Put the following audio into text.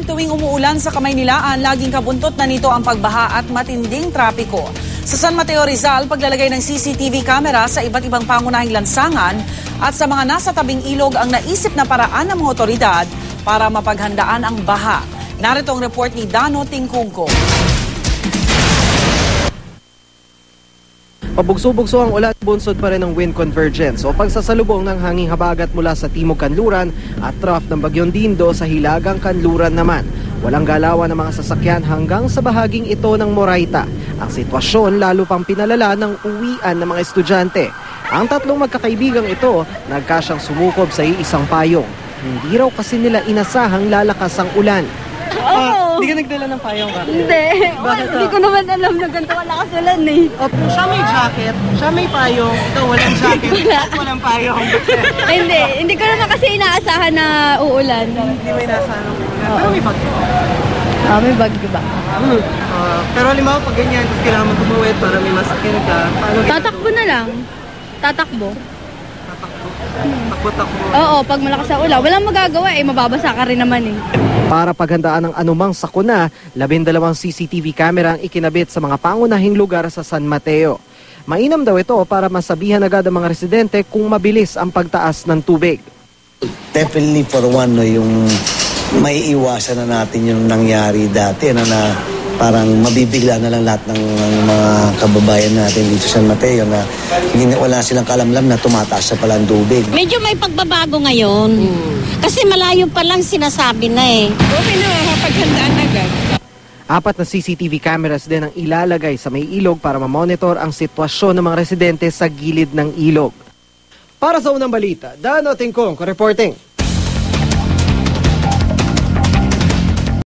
Tuwing umuulan sa Kamaynilaan, laging kabuntot na nito ang pagbaha at matinding trapiko. Sa San Mateo, Rizal, paglalagay ng CCTV camera sa iba't ibang pangunahing lansangan at sa mga nasa tabing ilog ang naisip na paraan ng mga otoridad para mapaghandaan ang baha. Narito ang report ni Dano Tingkungko. Pabugso-bugso ang ulan, bunsod pa rin ng wind convergence o pagsasalubong ng hanging habagat mula sa timog kanluran at trough ng bagyong Dindo sa hilagang kanluran naman. Walang galawan ng mga sasakyan hanggang sa bahaging ito ng Moraita. Ang sitwasyon lalo pang pinalala ng uwian ng mga estudyante. Ang tatlong magkakaibigang ito nagkasyang sumukob sa iisang payong. Hindi raw kasi nila inasahang lalakas ang ulan. Oo. Hindi ka nagdala ng payong ka? Hindi. Hindi ko naman alam na ganito wala kasulan eh. Siya may jacket, siya may payong, ikaw walang jacket, walang payong. Hindi ko naman kasi inaasahan na uulan. Hindi mo inaasahan ng ulan. Pero may bagyo. May bagyo ba? Pero halimbawa pag ganyan, tapos kailangan mo tumuwid para may masakyan ka, paano Tatakbo na lang. Tatakbo. Takbo-takbo. Oo, pag malakas ang ulan, walang magagawa eh. Mababasa ka rin naman eh. Para paghandaan ng anumang sakuna, 12 CCTV camera ang ikinabit sa mga pangunahing lugar sa San Mateo. Mainam daw ito para masabihan agad ang mga residente kung mabilis ang pagtaas ng tubig. Definitely for one, no, yung may iwasan na natin yung nangyari dati na parang mabibigla na lang lahat ng mga kababayan natin dito sa San Mateo na wala silang kalamlam na tumataas na pala ang tubig. Medyo may pagbabago ngayon. Kasi malayo pa lang sinasabi na eh. Okay na, mapaghandaan agad. 4 na CCTV cameras din ang ilalagay sa may ilog para mamonitor ang sitwasyon ng mga residente sa gilid ng ilog. Para sa unang balita, Dano Tingkong, reporting.